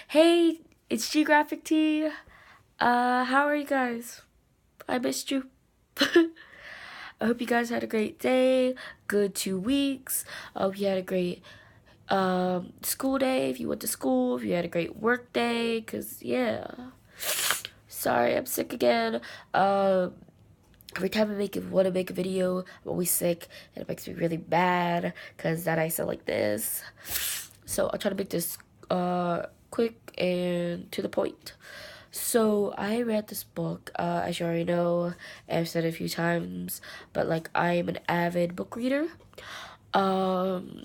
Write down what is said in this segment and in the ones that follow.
Hey, it's G Graphic T. How are you guys? I missed you. I hope you guys had a great day, good 2 weeks. I hope you had a great school day if you went to school, if you had a great work day, cause yeah. Sorry, I'm sick again. Every time want to make a video, I'm always sick, and it makes me really mad, cause then I sound like this. So I'll try to make this quick and to the point. So I read this book, as you already know, I've said it a few times, but like I am an avid book reader. Um,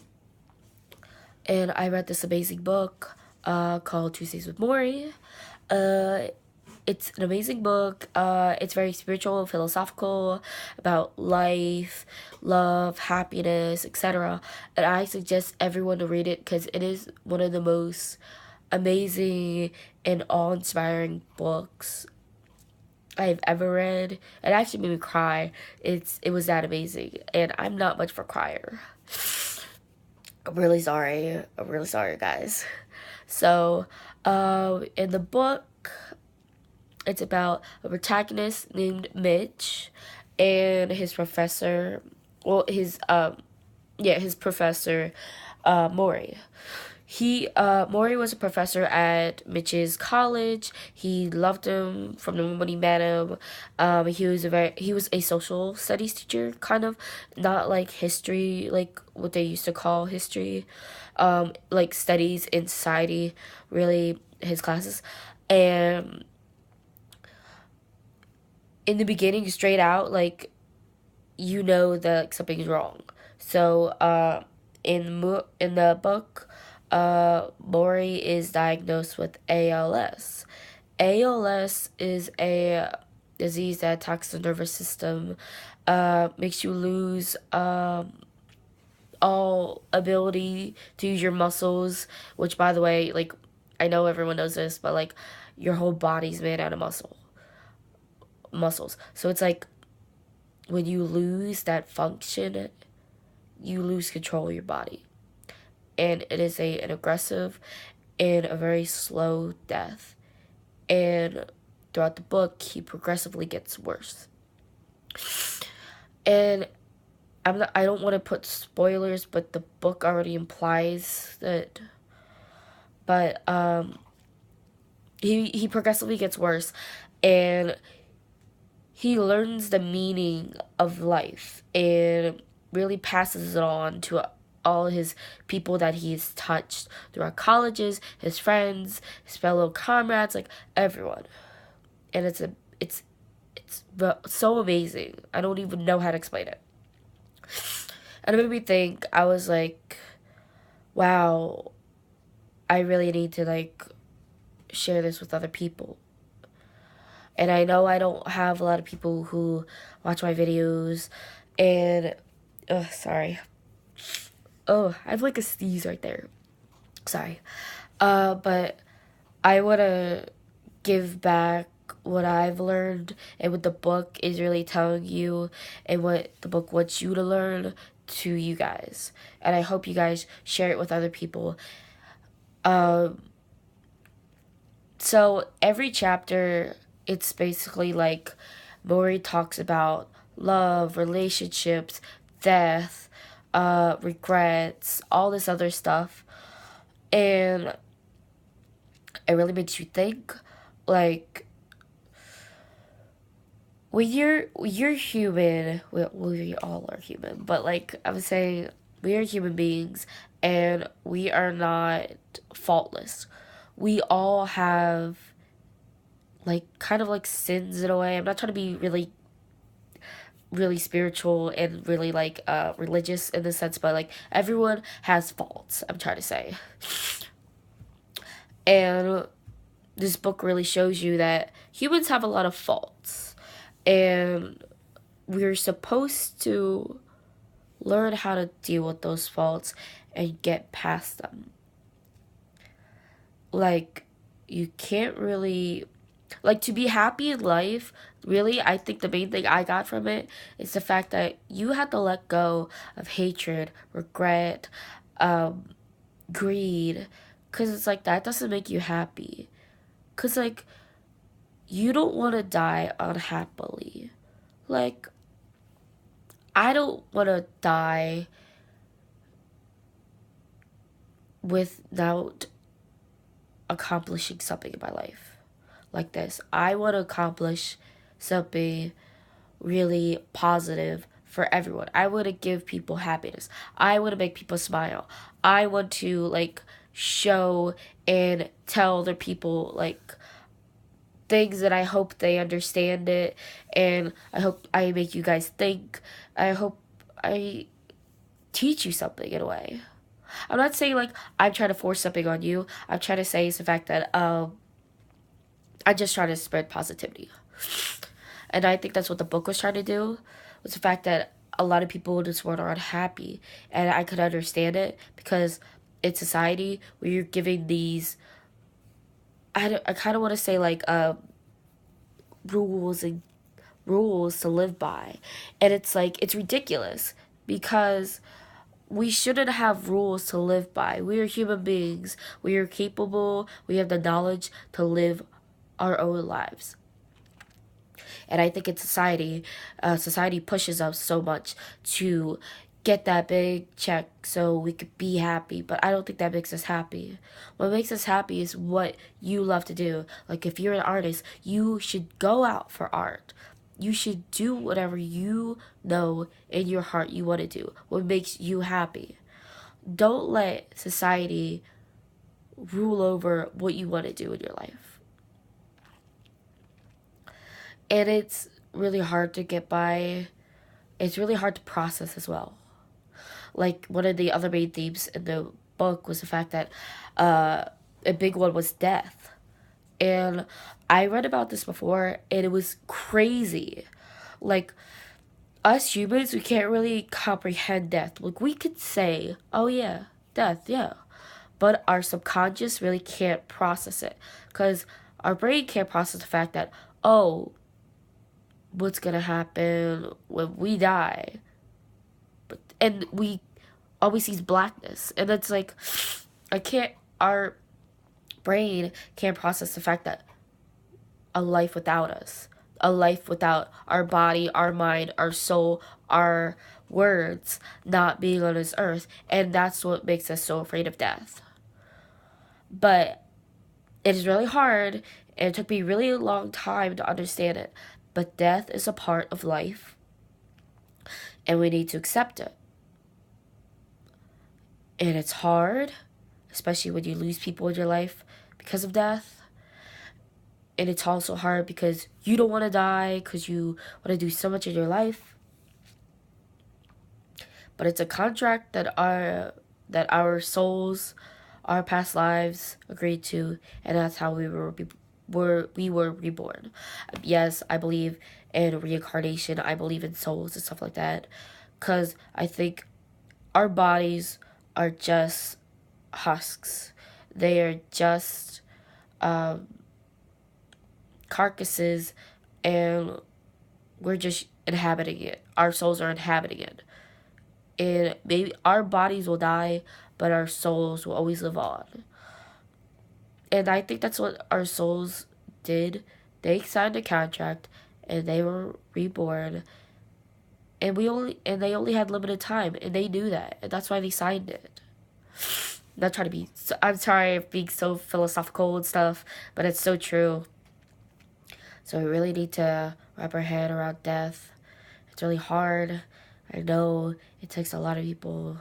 and I read this amazing book called Tuesdays with Maury. Uh, it's an amazing book. It's very spiritual, philosophical, about life, love, happiness, etc. And I suggest everyone to read it because it is one of the most amazing and awe-inspiring books I've ever read. It actually made me cry. It was that amazing, and I'm not much for crier. I'm really sorry. I'm really sorry, guys. So, in the book, it's about a protagonist named Mitch and his professor. Well, his professor, Maury. Maury was a professor at Mitch's college. He loved him from the moment he met him. He was a social studies teacher, kind of, not like history, like what they used to call history, like studies in society, really his classes. And in the beginning, straight out, like you know that like, something's wrong. So in the book, Maury is diagnosed with ALS. ALS is a disease that attacks the nervous system, makes you lose all ability to use your muscles. Which, by the way, like I know everyone knows this, but like your whole body's made out of muscles. So it's like when you lose that function, you lose control of your body. And it is an aggressive and a very slow death. And throughout the book, he progressively gets worse. And I don't want to put spoilers, but the book already implies that. But he progressively gets worse, and he learns the meaning of life and really passes it on to all his people that he's touched throughout colleges, his friends, his fellow comrades, like everyone. And it's so amazing. I don't even know how to explain it. And it made me think. I was like, wow, I really need to like share this with other people. And I know I don't have a lot of people who watch my videos, and sorry. Oh, I have like a sneeze right there. Sorry. But I want to give back what I've learned and what the book is really telling you and what the book wants you to learn to you guys. And I hope you guys share it with other people. So every chapter, it's basically like Maury talks about love, relationships, death, regrets, all this other stuff. And it really makes you think, like, when you're human, well, we all are human, but like I'm saying, we are human beings, and we are not faultless. We all have like kind of like sins in a way. I'm not trying to be really spiritual and really like religious in the sense, but like everyone has faults, I'm trying to say. And this book really shows you that humans have a lot of faults, and we're supposed to learn how to deal with those faults and get past them. Like, you can't really, like, to be happy in life, really, I think the main thing I got from it is the fact that you have to let go of hatred, regret, greed, Because it's like, that doesn't make you happy. Because, like, you don't want to die unhappily. Like, I don't want to die without accomplishing something in my life like this. I want to accomplish something really positive for everyone. I want to give people happiness. I want to make people smile. I want to, like, show and tell other people, like, things that I hope they understand it, and I hope I make you guys think. I hope I teach you something in a way. I'm not saying, like, I'm trying to force something on you. I'm trying to say is the fact that I just try to spread positivity. And I think that's what the book was trying to do, was the fact that a lot of people in this world are unhappy. And I could understand it, because in society where you're giving these, I kind of want to say, like, rules and rules to live by. And it's like, it's ridiculous, because we shouldn't have rules to live by. We are human beings. We are capable. We have the knowledge to live our own lives. And I think in society, society pushes us so much to get that big check so we could be happy. But I don't think that makes us happy. What makes us happy is what you love to do. Like, if you're an artist, you should go out for art. You should do whatever you know in your heart you want to do. What makes you happy. Don't let society rule over what you want to do in your life. And it's really hard to get by. It's really hard to process as well. Like, one of the other main themes in the book was the fact that a big one was death. And I read about this before, and it was crazy. Like, us humans, we can't really comprehend death. Like, we could say, oh yeah, death, yeah. But our subconscious really can't process it. Because our brain can't process the fact that, oh, what's gonna happen when we die? And we always sees blackness. And it's like, our brain can't process the fact that a life without us, a life without our body, our mind, our soul, our words not being on this earth. And that's what makes us so afraid of death. But it is really hard, and it took me really a long time to understand it. But death is a part of life, and we need to accept it. And it's hard, especially when you lose people in your life because of death. And it's also hard because you don't want to die, because you want to do so much in your life. But it's a contract that our souls, our past lives agreed to, and that's how we were reborn. Yes, I believe in reincarnation. I believe in souls and stuff like that, because I think our bodies are just husks. They are just carcasses, and we're just inhabiting it. Our souls are inhabiting it. And maybe our bodies will die, but our souls will always live on. And I think that's what our souls did. They signed a contract, and they were reborn. And they only had limited time, and they knew that, and that's why they signed it. Not trying to be. I'm sorry for being so philosophical and stuff, but it's so true. So we really need to wrap our head around death. It's really hard. I know it takes a lot of people,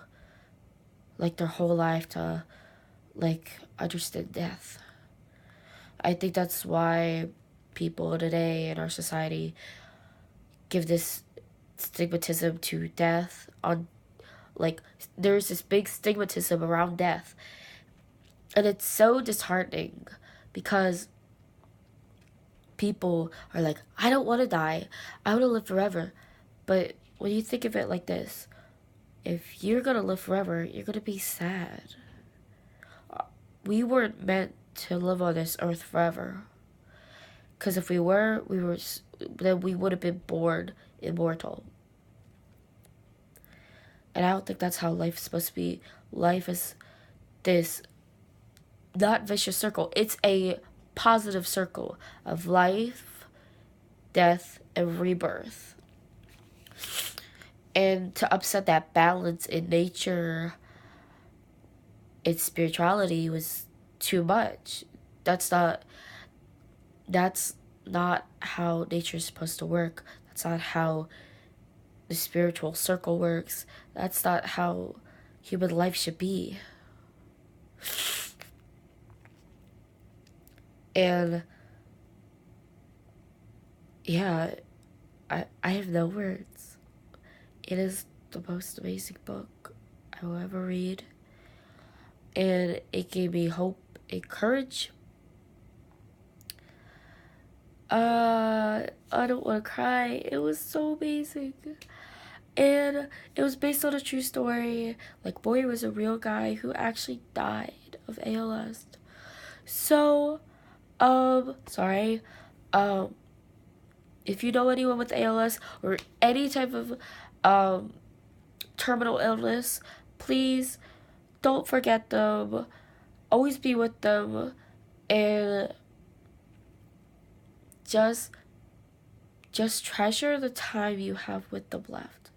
like, their whole life to, like, understand death. I think that's why people today in our society give this stigmatism to death. Like, there's this big stigmatism around death. And it's so disheartening, because people are like, I don't want to die. I want to live forever. But when you think of it like this, if you're going to live forever, you're going to be sad. We weren't meant to live on this earth forever. Because if we were, then we would have been born immortal. And I don't think that's how life is supposed to be. Life is this not vicious circle. It's a positive circle of life, death, and rebirth. And to upset that balance in nature and spirituality was too much. That's not how nature's supposed to work. That's not how the spiritual circle works. That's not how human life should be. And yeah, I have no words. It is the most amazing book I will ever read. And it gave me hope and courage. I don't want to cry. It was so amazing. And it was based on a true story. Like, Boy was a real guy who actually died of ALS. So, sorry. If you know anyone with ALS or any type of, terminal illness, please don't forget them. Always be with them. And just treasure the time you have with them left.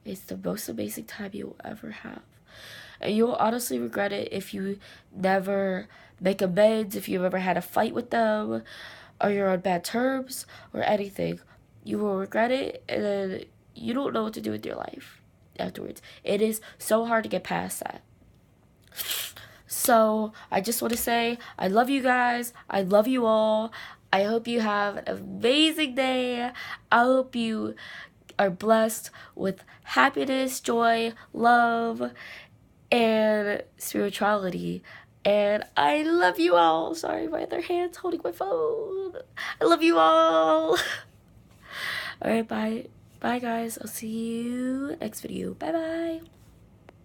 It's the most amazing time you will ever have. And you'll honestly regret it if you never make amends, if you've ever had a fight with them, or you're on bad terms, or anything. You will regret it, and then you don't know what to do with your life afterwards. It is so hard to get past that. So, I just want to say, I love you guys. I love you all. I hope you have an amazing day. I hope you are blessed with happiness, joy, love, and spirituality. And I love you all. Sorry, my other hand's holding my phone. I love you all. Alright, bye. Bye, guys. I'll see you next video. Bye-bye.